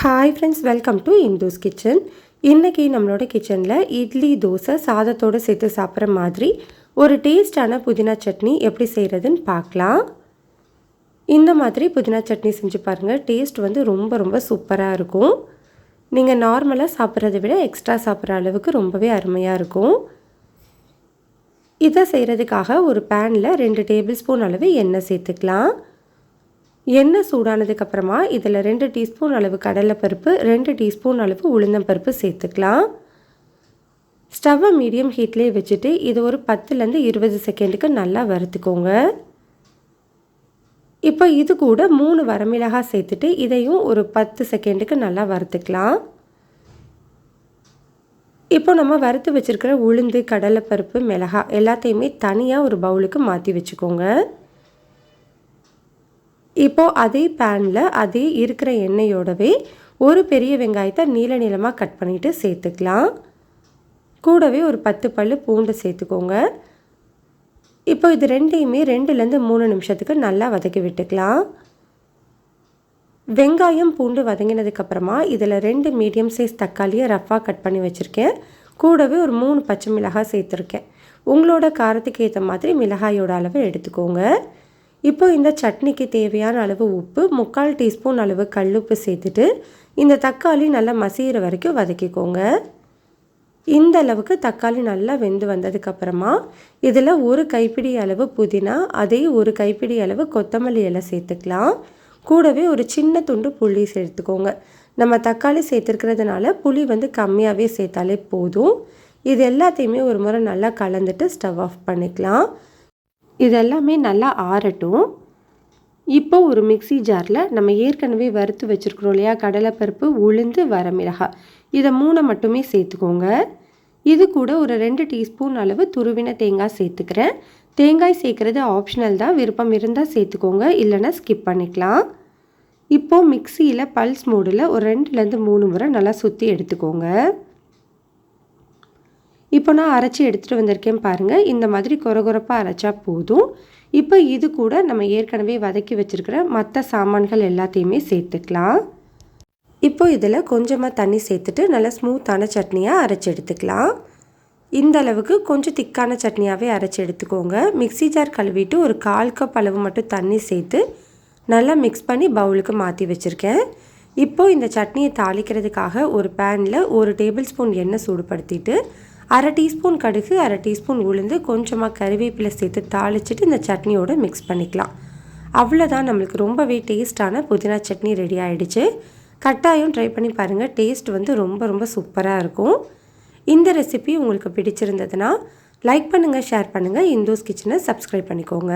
Hi friends, welcome to Indhu's kitchen. இன்னைக்கு நம்மளோட கிச்சன்ல இட்லி தோசை சாதத்தோட சேர்த்து சாப்பிட்ற மாதிரி ஒரு டேஸ்டான புதினா சட்னி எப்படி செய்யறதுன்னு பார்க்கலாம். இந்த மாதிரி புதினா சட்னி செஞ்சு பாருங்க. டேஸ்ட் வந்து ரொம்ப சூப்பரா இருக்கும். நீங்க நார்மலா சாப்பிட்றதை விட எக்ஸ்ட்ரா சாப்பிட்ற அளவுக்கு ரொம்பவே அருமையா இருக்கும். இதை செய்யறதுக்காக ஒரு பேன்ல 2 டேபிள் ஸ்பூன் அளவு எண்ணெய் சேர்த்துக்கலாம். எண்ணெய் சூடானதுக்கு அப்புறமா இதில் 2 டீஸ்பூன் அளவு கடலைப்பருப்பு, 2 டீஸ்பூன் அளவு உளுந்தம்பருப்பு சேர்த்துக்கலாம். ஸ்டவ்வை மீடியம் ஹீட்லேயே வச்சுட்டு இது ஒரு 10லேருந்து 20 செகண்டுக்கு நல்லா வறுத்துக்கோங்க. இப்போ இது கூட 3 வரமிளகாய் சேர்த்துட்டு இதையும் ஒரு 10 செகண்டுக்கு நல்லா வறுத்துக்கலாம். இப்போ நம்ம வறுத்து வச்சுருக்கிற உளுந்து, கடலைப்பருப்பு, மிளகாய் எல்லாத்தையுமே தனியாக ஒரு பவுலுக்கு மாற்றி வச்சுக்கோங்க. இப்போது அதே பேனில் அதே இருக்கிற எண்ணெயோடவே ஒரு பெரிய வெங்காயத்தை நீளமாக கட் பண்ணிவிட்டு சேர்த்துக்கலாம். கூடவே ஒரு 10 பல்லு பூண்டு சேர்த்துக்கோங்க. இப்போ இது ரெண்டையுமே 2லேருந்து 3 நிமிஷத்துக்கு நல்லா வதக்கி விட்டுக்கலாம். வெங்காயம் பூண்டு வதங்கினதுக்கப்புறமா இதில் 2 மீடியம் சைஸ் தக்காளியை ரஃப்பாக கட் பண்ணி வச்சுருக்கேன். கூடவே ஒரு 3 பச்சை மிளகாய் சேர்த்துருக்கேன். உங்களோட காரத்துக்கு ஏற்ற மாதிரி மிளகாயோட அளவு எடுத்துக்கோங்க. இப்போ இந்த சட்னிக்கு தேவையான அளவு உப்பு, 3/4 டீஸ்பூன் அளவு கல்லுப்பு சேர்த்துட்டு இந்த தக்காளி நல்லா மசிகிற வரைக்கும் வதக்கிக்கோங்க. இந்த அளவுக்கு தக்காளி நல்லா வெந்து வந்ததுக்கப்புறமா இதில் ஒரு கைப்பிடி அளவு புதினா, அதே ஒரு கைப்பிடி அளவு கொத்தமல்லி இலை சேர்த்துக்கலாம். கூடவே ஒரு சின்ன துண்டு புளி சேர்த்துக்கோங்க. நம்ம தக்காளி சேர்த்துருக்கிறதுனால புளி வந்து கம்மியாகவே சேர்த்தாலே போதும். இது எல்லாத்தையுமே ஒரு முறை நல்லா கலந்துட்டு ஸ்டவ் ஆஃப் பண்ணிக்கலாம். இதெல்லாமே நல்லா ஆறட்டும். இப்போ ஒரு மிக்ஸி ஜாரில் நம்ம ஏற்கனவே வறுத்து வச்சுருக்கிறோம் இல்லையா, கடலைப்பருப்பு, உளுந்து, வரமிளகாய், இதை 3 மட்டுமே சேர்த்துக்கோங்க. இது கூட ஒரு 2 டீஸ்பூன் அளவு துருவின தேங்காய் சேர்த்துக்கிறேன். தேங்காய் சேர்க்குறது ஆப்ஷனல் தான், விருப்பம் இருந்தால் சேர்த்துக்கோங்க, இல்லைன்னா ஸ்கிப் பண்ணிக்கலாம். இப்போது மிக்சியில் பல்ஸ் மோடில் ஒரு 2லேருந்து 3 முறை நல்லா சுற்றி எடுத்துக்கோங்க. இப்போ நான் அரைச்சி எடுத்துகிட்டு வந்திருக்கேன் பாருங்கள். இந்த மாதிரி கொரகொரப்பாக அரைச்சா போதும். இப்போ இது கூட நம்ம ஏற்கனவே வதக்கி வச்சுருக்கிற மற்ற சாமான்கள் எல்லாத்தையுமே சேர்த்துக்கலாம். இப்போ இதில் கொஞ்சமாக தண்ணி சேர்த்துட்டு நல்லா ஸ்மூத்தான சட்னியாக அரைச்சி எடுத்துக்கலாம். இந்த அளவுக்கு கொஞ்சம் திக்கான சட்னியாகவே அரைச்சி எடுத்துக்கோங்க. மிக்ஸி ஜார் கழுவிட்டு ஒரு 1/4 கப் அளவு மட்டும் தண்ணி சேர்த்து நல்லா மிக்ஸ் பண்ணி பவுலுக்கு மாற்றி வச்சுருக்கேன். இப்போது இந்த சட்னியை தாளிக்கிறதுக்காக ஒரு பேனில் 1 டேபிள் ஸ்பூன் எண்ணெய் சூடுபடுத்திட்டு 1/2 டீஸ்பூன் கடுகு, 1/2 டீஸ்பூன் உளுந்து, கொஞ்சமாக கறிவேப்பிலை சேர்த்து தாளிச்சிட்டு இந்த சட்னியோடு மிக்ஸ் பண்ணிக்கலாம். அவ்வளோதான், நம்மளுக்கு ரொம்பவே டேஸ்டான புதினா சட்னி ரெடி ஆகிடுச்சு. கட்டாயம் ட்ரை பண்ணி பாருங்கள். டேஸ்ட் வந்து ரொம்ப சூப்பராக இருக்கும். இந்த ரெசிபி உங்களுக்கு பிடிச்சிருந்ததுன்னா லைக் பண்ணுங்கள், ஷேர் பண்ணுங்கள். இந்துஸ் கிச்சனை சப்ஸ்கிரைப் பண்ணிக்கோங்க.